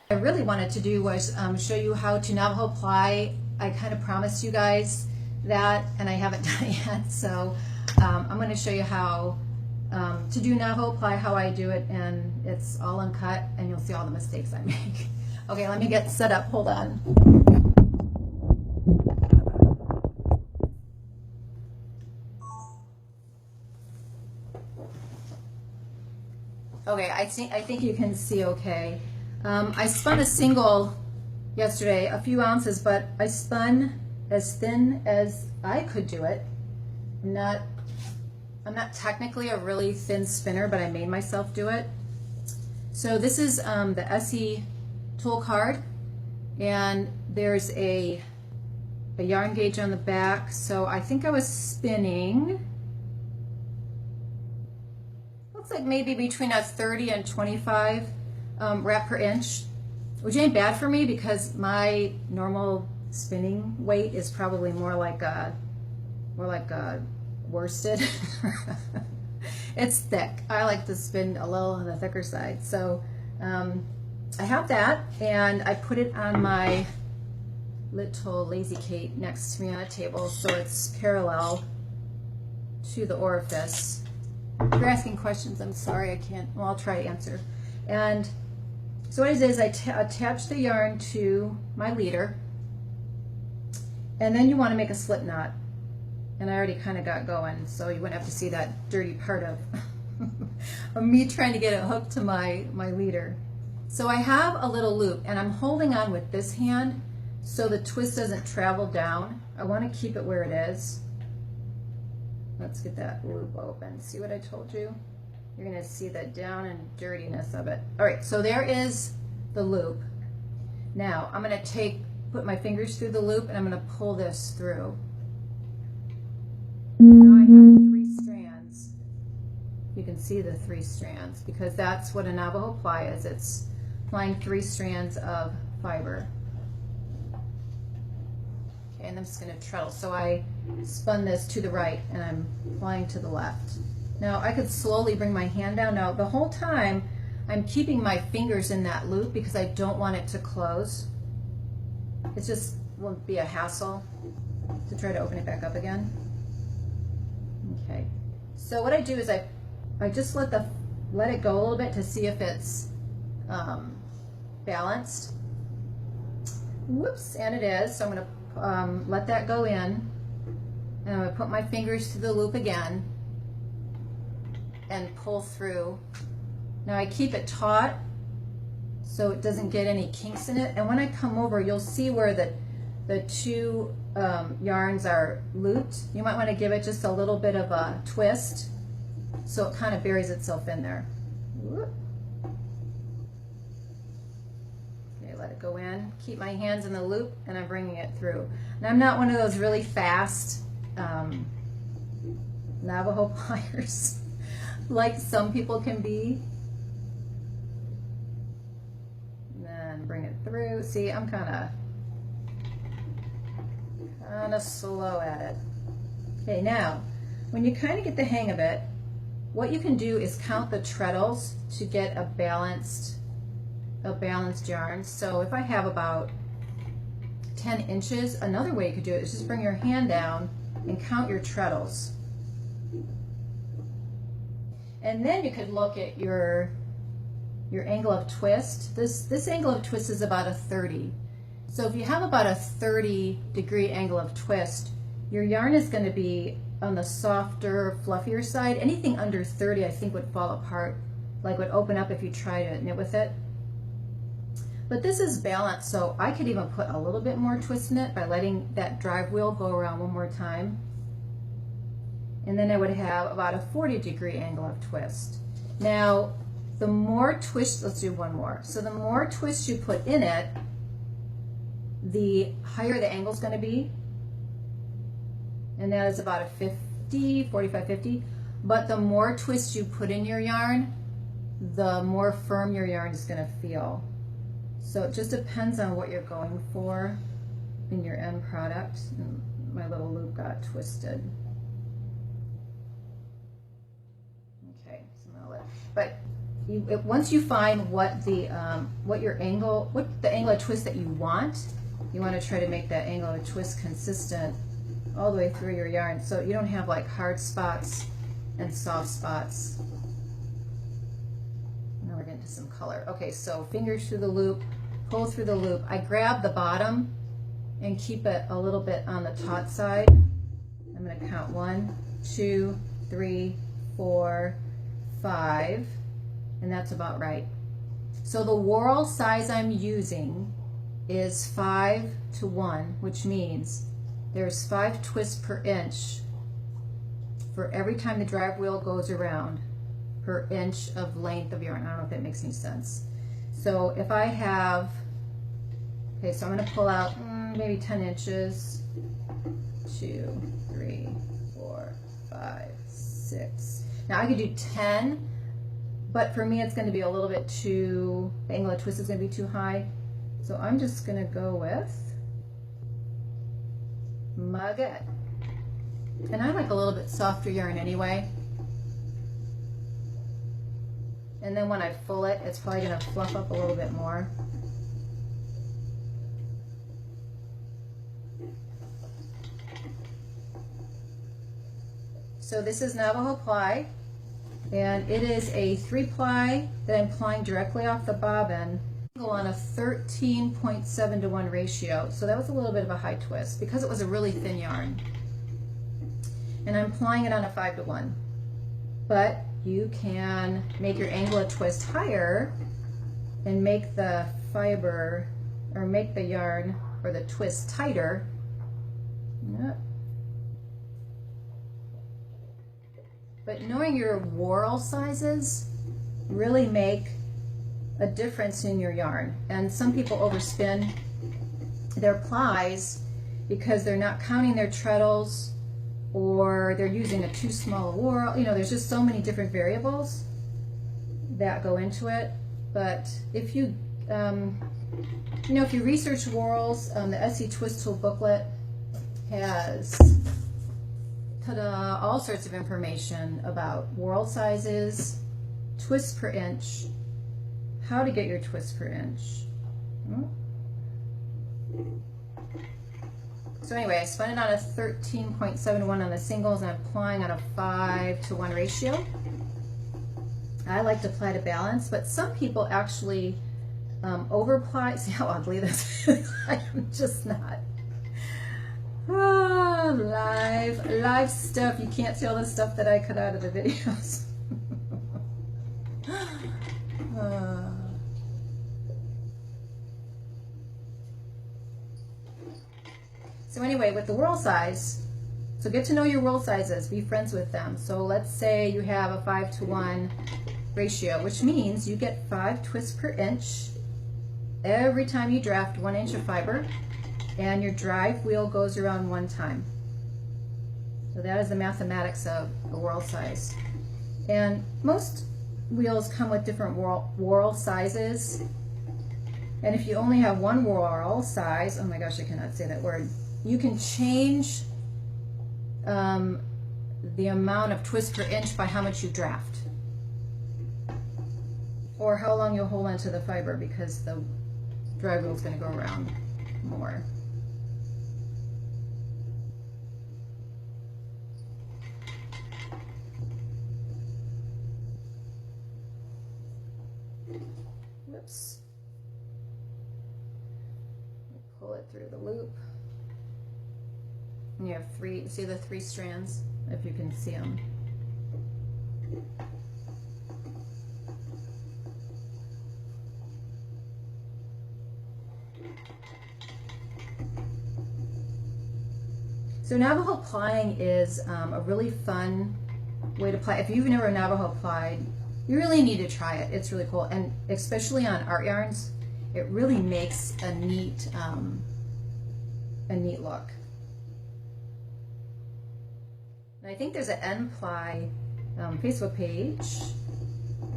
I really wanted to do was show you how to Navajo ply. I kind of promised you guys that, and I haven't done it yet. So I'm going to show you how to do Navajo ply, how I do it, and it's all uncut, and you'll see all the mistakes I make. Okay, let me get set up. Hold on. Okay, I think you can see okay. I spun a single yesterday, a few ounces, but I spun as thin as I could do it. I'm not technically a really thin spinner, but I made myself do it. So this is the Eszee tool card, and there's a yarn gauge on the back. So I think I was spinning, looks like maybe between a 30 and 25 wrap per inch, which ain't bad for me because my normal spinning weight is probably more like a worsted. It's thick. I like to spin a little on the thicker side. So I have that, and I put it on my little Lazy Kate next to me on a table so it's parallel to the orifice. If you're asking questions, I'm sorry, I can't, well, I'll try to answer. And so what I did is I attach the yarn to my leader, and then you want to make a slip knot. And I already kind of got going, so you wouldn't have to see that dirty part of, of me trying to get it hooked to my leader. So I have a little loop, and I'm holding on with this hand so the twist doesn't travel down. I want to keep it where it is. Let's get that loop open. See what I told you? You're going to see the down and dirtiness of it. All right, so there is the loop. Now I'm going to put my fingers through the loop, and I'm going to pull this through. Now I have 3 strands. You can see the 3 strands because that's what a Navajo ply is. It's plying 3 strands of fiber. Okay, and I'm just going to treadle. So I spun this to the right, and I'm plying to the left. Now I could slowly bring my hand down. Now the whole time I'm keeping my fingers in that loop because I don't want it to close. It just will be a hassle to try to open it back up again. Okay, so what I do is I just let it go a little bit to see if it's balanced. Whoops, and it is. So I'm going to let that go in, and I'm going to put my fingers to the loop again and pull through. Now I keep it taut so it doesn't get any kinks in it, and when I come over you'll see where the 2 yarns are looped. You might want to give it just a little bit of a twist so it kind of buries itself in there. Whoop. Okay, let it go in. Keep my hands in the loop, and I'm bringing it through. Now I'm not one of those really fast Navajo pliers like some people can be. And then bring it through. See, I'm kind of slow at it. Okay, now when you kind of get the hang of it, what you can do is count the treadles to get a balanced yarn. So if I have about 10 inches, another way you could do it is just bring your hand down and count your treadles. And then you could look at your angle of twist. This angle of twist is about a 30. So if you have about a 30-degree angle of twist, your yarn is going to be on the softer, fluffier side. Anything under 30 I think would fall apart, like would open up if you try to knit with it. But this is balanced, so I could even put a little bit more twist in it by letting that drive wheel go around one more time. And then I would have about a 40-degree angle of twist. Now, the more twist, let's do one more. So the more twist you put in it, the higher the angle is going to be. And that is about a 50, 45, 50. But the more twist you put in your yarn, the more firm your yarn is going to feel. So it just depends on what you're going for in your end product. And my little loop got twisted. Okay, so I'm gonna let, but once you find what the angle of twist that you want to try to make that angle of twist consistent all the way through your yarn, so you don't have like hard spots and soft spots. Now we're getting to some color. Okay, so fingers through the loop, pull through the loop. I grab the bottom and keep it a little bit on the taut side. I'm going to count 1, 2, 3, 4, 5, and that's about right. So the whorl size I'm using is 5 to 1, which means there's 5 twists per inch for every time the drive wheel goes around per inch of length of yarn. I don't know if that makes any sense. So if I have, okay, so I'm going to pull out maybe 10 inches, 2, 3, 4, 5, 6. Now I could do 10, but for me it's going to be a little bit too, the angle of twist is going to be too high. So I'm just going to go with Mugget. And I like a little bit softer yarn anyway. And then when I full it, it's probably going to fluff up a little bit more. So this is Navajo ply, and it is a 3-ply that I'm plying directly off the bobbin on a 13.7 to 1 ratio. So that was a little bit of a high twist because it was a really thin yarn. And I'm plying it on a 5 to 1. But you can make your angle of twist higher and make the fiber, or make the yarn or the twist tighter. Yep. But knowing your whorl sizes really make a difference in your yarn. And some people overspin their plies because they're not counting their treadles, or they're using a too small whorl. You know, there's just so many different variables that go into it. But if you, if you research whorls, the Eszee Twist Tool booklet has all sorts of information about whorl sizes, twists per inch, how to get your twists per inch. So anyway, I spun it on a 13.7 to 1 on the singles, and I'm plying on a 5 to 1 ratio. I like to ply to balance, but some people actually overply. See how ugly this is? I'm just not. Oh, live stuff. You can't see all the stuff that I cut out of the videos. So anyway, with the whorl size, so get to know your whorl sizes, be friends with them. So let's say you have a 5 to 1 ratio, which means you get 5 twists per inch every time you draft 1 inch of fiber, and your drive wheel goes around 1 time. So that is the mathematics of a whorl size. And most wheels come with different whorl sizes. And if you only have one whorl size, oh my gosh, I cannot say that word, you can change the amount of twists per inch by how much you draft, or how long you'll hold onto the fiber, because the drive wheel is going to go around more. Whoops. Pull it through the loop. And you have 3, see the 3 strands, if you can see them. So Navajo plying is a really fun way to ply. If you've never Navajo plied, you really need to try it. It's really cool, and especially on art yarns, it really makes a neat look. And I think there's an N Ply Facebook page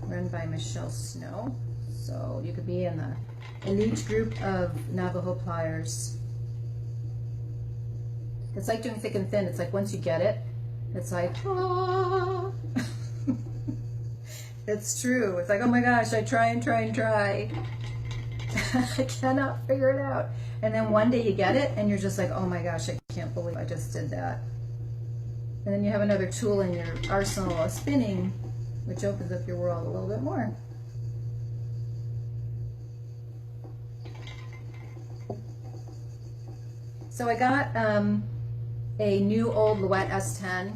run by Michelle Snow, so you could be in the elite group of Navajo pliers. It's like doing thick and thin. It's like once you get it, it's like, ah. It's true. It's like, oh my gosh, I try and try and try. I cannot figure it out. And then one day you get it and you're just like, oh my gosh, I can't believe I just did that. And then you have another tool in your arsenal of spinning, which opens up your world a little bit more. So I got a new old Louette S10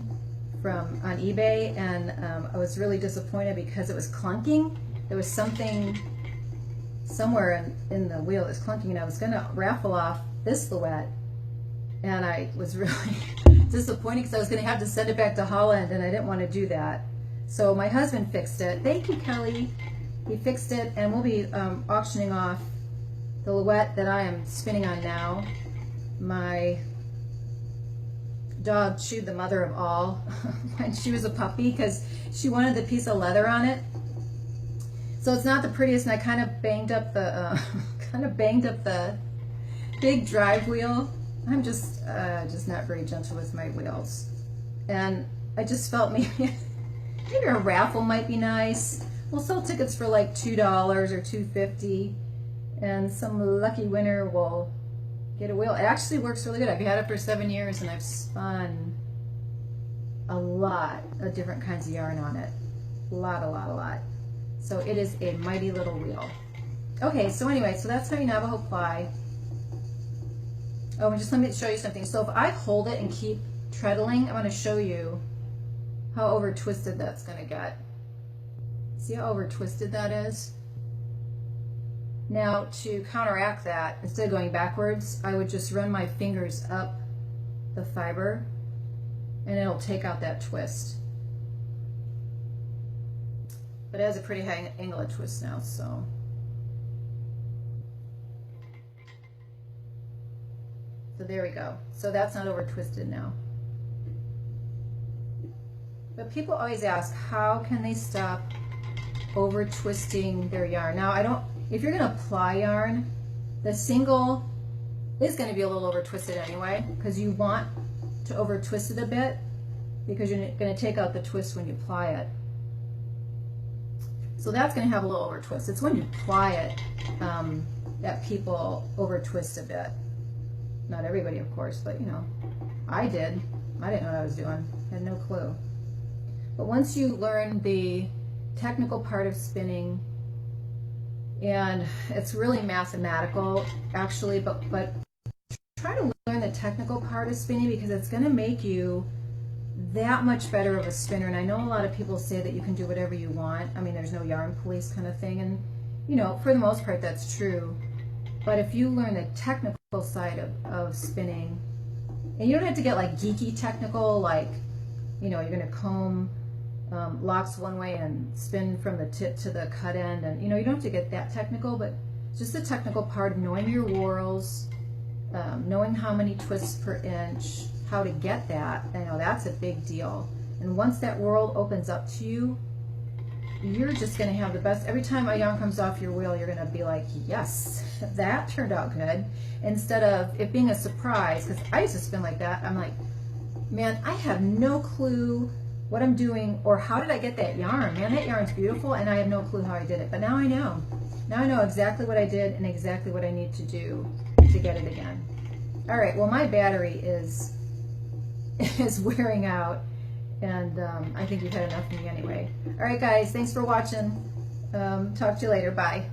on eBay, and I was really disappointed because it was clunking. There was something somewhere in the wheel that's clunking, and I was going to raffle off this Louette, and I was really disappointed because I was going to have to send it back to Holland, and I didn't want to do that. So my husband fixed it. Thank you, Kelly. He fixed it, and we'll be auctioning off the Louette that I am spinning on now. My dog chewed the mother of all when she was a puppy because she wanted the piece of leather on it. So it's not the prettiest, and I kind of banged up the big drive wheel. I'm just not very gentle with my wheels, and I just felt maybe a raffle might be nice. We'll sell tickets for like $2 or $2.50, and some lucky winner will get a wheel. It actually works really good. I've had it for 7 years, and I've spun a lot of different kinds of yarn on it. A lot. So it is a mighty little wheel. Okay, so anyway, so that's how you Navajo ply. Oh, and just let me show you something. So if I hold it and keep treadling, I'm going to show you how over twisted that's going to get. See how over twisted that is? Now, to counteract that, instead of going backwards, I would just run my fingers up the fiber, and it'll take out that twist. But it has a pretty high angle of twist now, so. So there we go. So that's not over twisted now. But people always ask, how can they stop over twisting their yarn? Now, if you're going to ply yarn, the single is going to be a little over twisted anyway, because you want to over twist it a bit, because you're going to take out the twist when you ply it. So that's going to have a little over twist. It's when you ply it that people over twist a bit. Not everybody, of course, but you know, I did. I didn't know what I was doing. I had no clue. But once you learn the technical part of spinning, and it's really mathematical actually, but try to learn the technical part of spinning, because it's going to make you that much better of a spinner. And I know a lot of people say that you can do whatever you want. I mean, there's no yarn police kind of thing, and you know, for the most part that's true. But if you learn the technical side of spinning, and you don't have to get like geeky technical, like, you know, you're going to comb locks one way and spin from the tip to the cut end, and you know, you don't have to get that technical, but just the technical part, knowing your whorls, knowing how many twists per inch, how to get that, you know, that's a big deal. And once that whorl opens up to you, you're just going to have the best. Every time a yarn comes off your wheel, you're going to be like, yes, that turned out good, instead of it being a surprise. Because I used to spin like that. I'm like, man, I have no clue what I'm doing, or how did I get that yarn? Man, that yarn's beautiful, and I have no clue how I did it. But now I know. Now I know exactly what I did and exactly what I need to do to get it again. All right, well, my battery is wearing out, and I think you've had enough of me anyway. All right, guys, thanks for watching. Talk to you later. Bye.